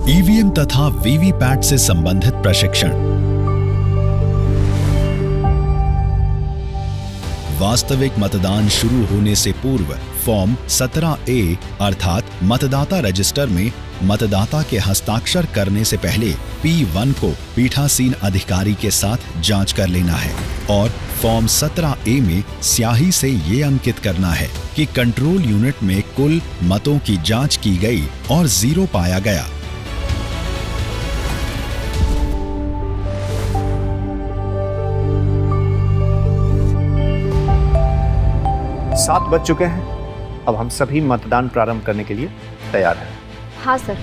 EVM तथा VVPAT से संबंधित प्रशिक्षण, वास्तविक मतदान शुरू होने से पूर्व फॉर्म 17A अर्थात मतदाता रजिस्टर में मतदाता के हस्ताक्षर करने से पहले P1 को पीठासीन अधिकारी के साथ जांच कर लेना है और फॉर्म 17A में स्याही से ये अंकित करना है कि कंट्रोल यूनिट में कुल मतों की जांच की गई और 0 पाया गया। सात बज चुके हैं। अब हम सभी मतदान प्रारंभ करने के लिए तैयार हैं। हाँ सर,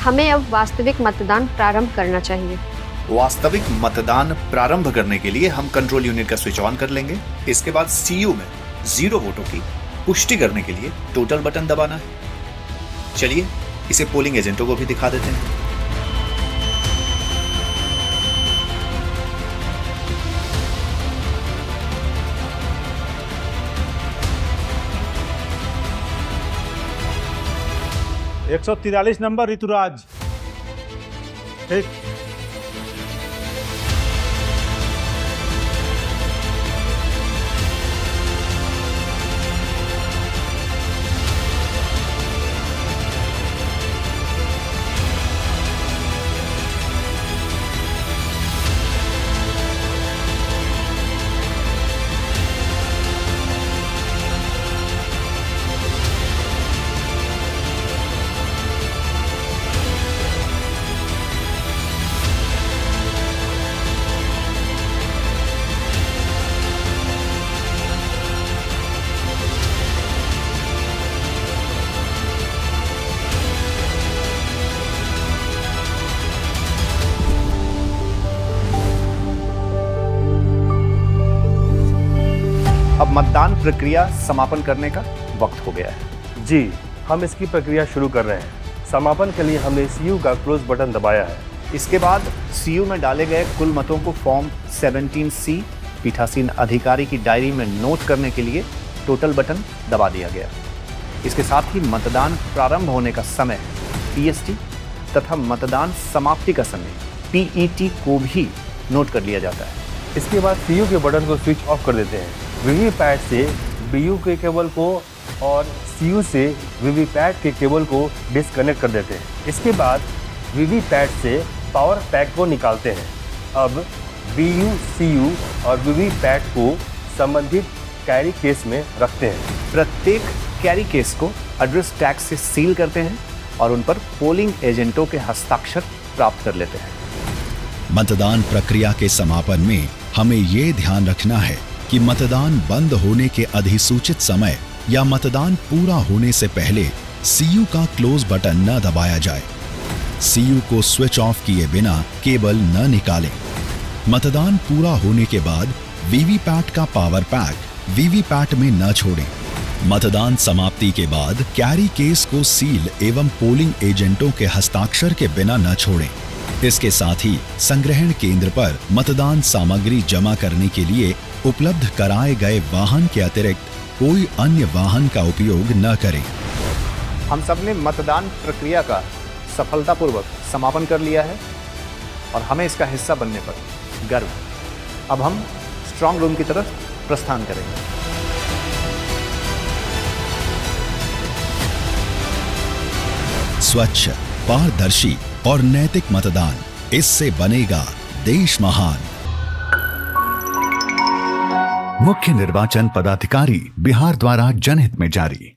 हमें अब वास्तविक मतदान प्रारंभ करना चाहिए। वास्तविक मतदान प्रारंभ करने के लिए हम कंट्रोल यूनिट का स्विच ऑन कर लेंगे। इसके बाद सीयू में 0 वोटों की पुष्टि करने के लिए टोटल बटन दबाना है। चलिए इसे पोलिंग एजेंटों को भी दिखा देते हैं। एक 143 नंबर ऋतुराज। ठीक। अब मतदान प्रक्रिया समापन करने का वक्त हो गया है। जी, हम इसकी प्रक्रिया शुरू कर रहे हैं। समापन के लिए हमने सीयू का क्लोज बटन दबाया है। इसके बाद सीयू में डाले गए कुल मतों को फॉर्म 17C पीठासीन अधिकारी की डायरी में नोट करने के लिए टोटल बटन दबा दिया गया। इसके साथ ही मतदान प्रारंभ होने का समय PST तथा मतदान समाप्ति का समय PET को भी नोट कर लिया जाता है। इसके बाद सीयू के बटन को स्विच ऑफ कर देते हैं। वीवीपैट से बीयू के केबल को और सीयू से वीवीपैट के केबल को डिस्कनेक्ट कर देते हैं। इसके बाद वीवीपैट से पावर पैक को निकालते हैं। अब बीयू, सीयू और वीवीपैट को संबंधित कैरी केस में रखते हैं। प्रत्येक कैरी केस को एड्रेस टैग से सील करते हैं और उन पर पोलिंग एजेंटों के हस्ताक्षर प्राप्त कर लेते हैं। मतदान प्रक्रिया के समापन में हमें ये ध्यान रखना है कि मतदान बंद होने के अधिसूचित समय या मतदान पूरा होने से पहले सीयू का क्लोज बटन न दबाया जाए। सीयू को स्विच ऑफ किए बिना केबल न निकालें। मतदान पूरा होने के बाद वीवीपैट का पावर पैक वीवीपैट में न छोड़ें। मतदान समाप्ति के बाद कैरी केस को सील एवं पोलिंग एजेंटों के हस्ताक्षर के बिना न छोड़ें। इसके साथ ही संग्रहण केंद्र पर मतदान सामग्री जमा करने के लिए उपलब्ध कराए गए वाहन के अतिरिक्त कोई अन्य वाहन का उपयोग न करें। हम सब ने मतदान प्रक्रिया का सफलतापूर्वक समापन कर लिया है और हमें इसका हिस्सा बनने पर गर्व है। अब हम स्ट्रांग रूम की तरफ प्रस्थान करेंगे। स्वच्छ, पारदर्शी और नैतिक मतदान, इससे बनेगा देश महान। मुख्य निर्वाचन पदाधिकारी, बिहार द्वारा जनहित में जारी।